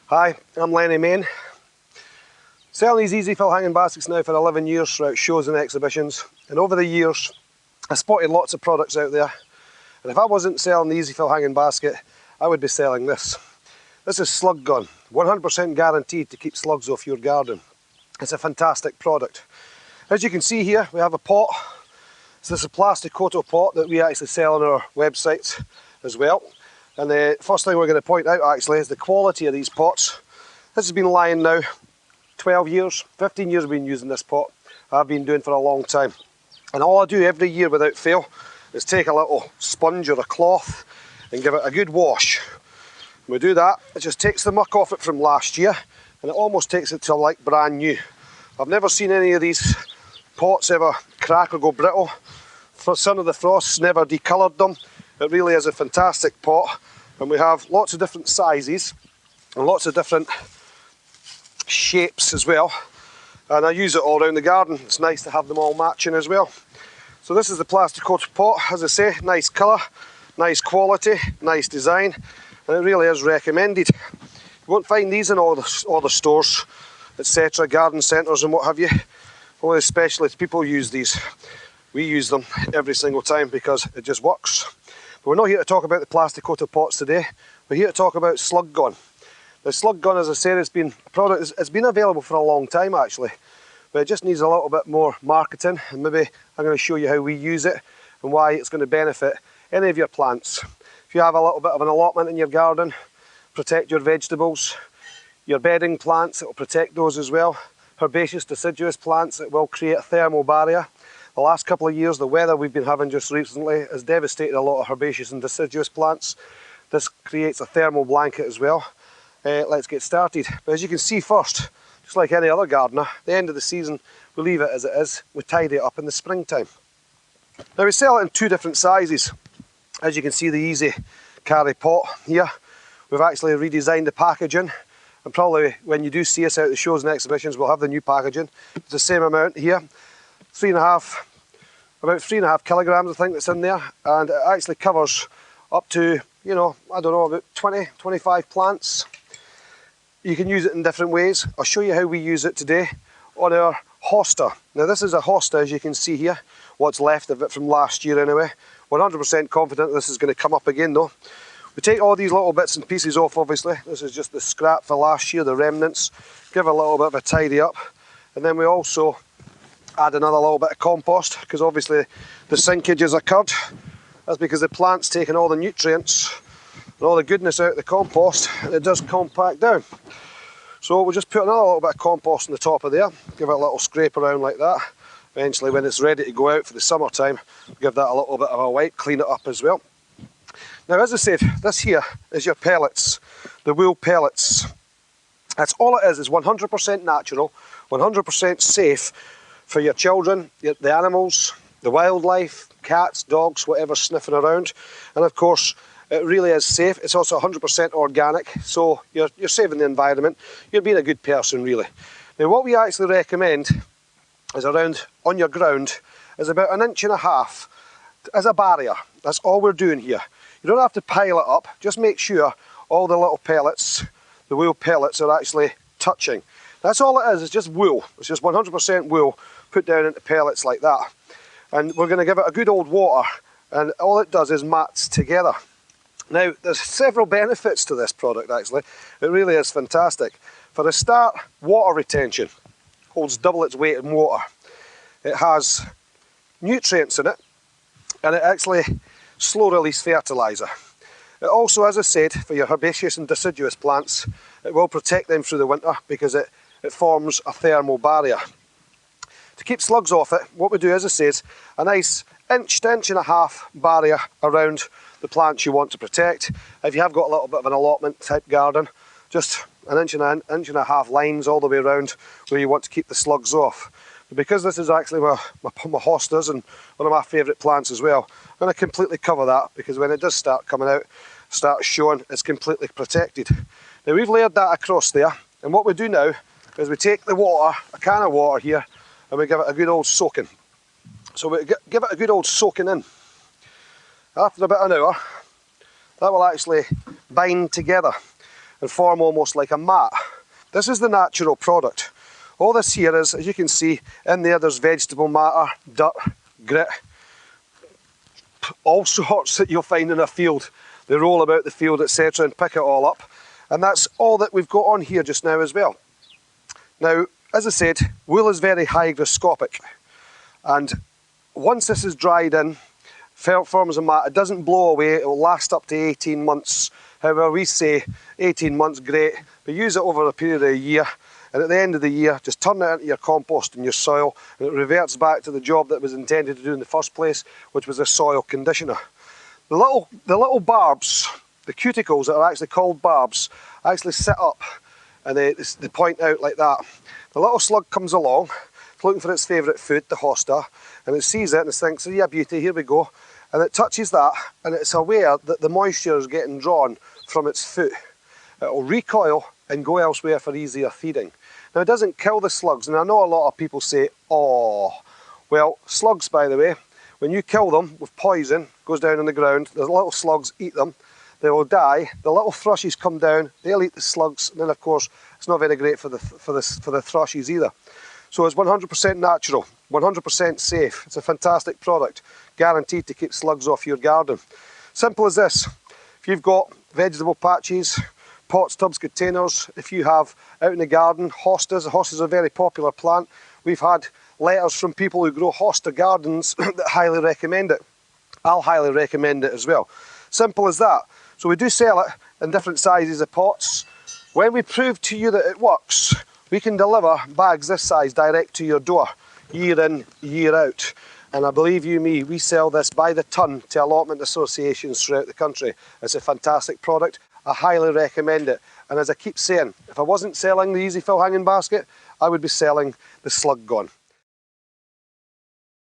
Hi, I'm Lenny Main. Selling these easy fill hanging baskets now for 11 years throughout shows and exhibitions, and over the years I spotted lots of products out there, and if I wasn't selling the easy fill hanging basket I would be selling this. This is Slug Gone, 100% guaranteed to keep slugs off your garden. It's a fantastic product. As you can see here we have a pot. So this is a plastic koto pot that we actually sell on our website as well. And the first thing we're going to point out actually is the quality of these pots. This has been lying now 12 years, 15 years I've been using this pot. I've been doing for a long time. And all I do every year without fail is take a little sponge or a cloth and give it a good wash. When we do that, it just takes the muck off it from last year and it almost takes it to like brand new. I've never seen any of these pots ever crack or go brittle. Some of the frosts never decoloured them. It really is a fantastic pot, and we have lots of different sizes and lots of different shapes as well, and I use it all around the garden. It's nice to have them all matching as well. So this is the plastic coated pot, as I say, nice colour, nice quality, nice design, and it really is recommended. You won't find these in all the stores, etc., garden centres and what have you. Only specialist people use these. We use them every single time because it just works. But we're not here to talk about the plastic coated pots today. We're here to talk about Slug Gone. Now Slug Gone, as I said, it's been a product. It's been available for a long time actually, but it just needs a little bit more marketing, and maybe I'm going to show you how we use it and why it's going to benefit any of your plants. If you have a little bit of an allotment in your garden, protect your vegetables, your bedding plants, it will protect those as well. Herbaceous deciduous plants, it will create a thermal barrier. The last couple of years, the weather we've been having just recently has devastated a lot of herbaceous and deciduous plants. This creates a thermal blanket as well. Let's get started. But as you can see first, just like any other gardener, at the end of the season we leave it as it is, we tidy it up in the springtime. Now we sell it in two different sizes. As you can see, the easy carry pot here, we've actually redesigned the packaging, and probably when you do see us out at the shows and exhibitions we'll have the new packaging. It's the same amount here. About 3.5 kilograms I think that's in there, and it actually covers up to, I don't know, about 20, 25 plants. You can use it in different ways. I'll show you how we use it today on our hosta. Now this is a hosta, as you can see here, what's left of it from last year anyway. 100% confident this is going to come up again though. We take all these little bits and pieces off obviously. This is just the scrap for last year, the remnants. Give a little bit of a tidy up, and then we also add another little bit of compost, because obviously the sinkage has occurred. That's because the plant's taken all the nutrients and all the goodness out of the compost, and it does compact down. So we'll just put another little bit of compost on the top of there, give it a little scrape around like that. Eventually when it's ready to go out for the summertime, give that a little bit of a wipe, clean it up as well. Now as I said, this here is your pellets, the wool pellets. That's all it is 100% natural, 100% safe for your children, the animals, the wildlife, cats, dogs, whatever sniffing around. And of course, it really is safe. It's also 100% organic, so you're saving the environment. You're being a good person, really. Now, what we actually recommend is around on your ground is about 1.5 inches as a barrier. That's all we're doing here. You don't have to pile it up. Just make sure all the little pellets, the wool pellets, are actually touching. That's all it is. It's just wool. It's just 100% wool put down into pellets like that. And we're going to give it a good old water, and all it does is mats together. Now there's several benefits to this product actually. It really is fantastic. For a start, water retention. Holds double its weight in water. It has nutrients in it, and it actually slow release fertiliser. It also, as I said, for your herbaceous and deciduous plants, it will protect them through the winter because it forms a thermal barrier. To keep slugs off it, what we do, as I said, a nice 1 to 1.5 inch barrier around the plants you want to protect. If you have got a little bit of an allotment type garden, just 1.5 inch lines all the way around where you want to keep the slugs off. But because this is actually my hostas and one of my favourite plants as well, I'm going to completely cover that, because when it does start coming out, start showing, it's completely protected. Now we've layered that across there, and what we do now is we take the water, a can of water here, and we give it a good old soaking. So we give it a good old soaking in. After about an hour, that will actually bind together. and form almost like a mat. This is the natural product. All this here is, as you can see, in there's vegetable matter, dirt, grit, all sorts that you'll find in a field. They roll about the field, etc., and pick it all up. And that's all that we've got on here just now as well. Now, as I said, wool is very hygroscopic, and once this is dried in, forms a mat, it doesn't blow away, it will last up to 18 months. However, we say 18 months, great, but use it over a period of a year, and at the end of the year, just turn it into your compost and your soil, and it reverts back to the job that it was intended to do in the first place, which was a soil conditioner. The little barbs, the cuticles that are actually called barbs, actually sit up and they point out like that. The little slug comes along, it's looking for its favourite food, the hosta, and it sees it and it thinks, yeah, beauty, here we go. And it touches that and it's aware that the moisture is getting drawn from its foot. It will recoil and go elsewhere for easier feeding. Now, it doesn't kill the slugs, and I know a lot of people say, oh, well, slugs, by the way, when you kill them with poison, goes down on the ground, the little slugs eat them, they will die, the little thrushes come down, they'll eat the slugs, and then of course it's not very great for the thrushes either. So it's 100% natural, 100% safe, it's a fantastic product, guaranteed to keep slugs off your garden. Simple as this. If you've got vegetable patches, pots, tubs, containers, if you have out in the garden hostas, hostas are a very popular plant. We've had letters from people who grow hosta gardens that highly recommend it. I'll highly recommend it as well. Simple as that. So we do sell it in different sizes of pots. When we prove to you that it works, we can deliver bags this size direct to your door, year in, year out. And I believe you me, we sell this by the ton to allotment associations throughout the country. It's a fantastic product. I highly recommend it. And as I keep saying, if I wasn't selling the Easy Fill hanging basket, I would be selling the Slug Gone.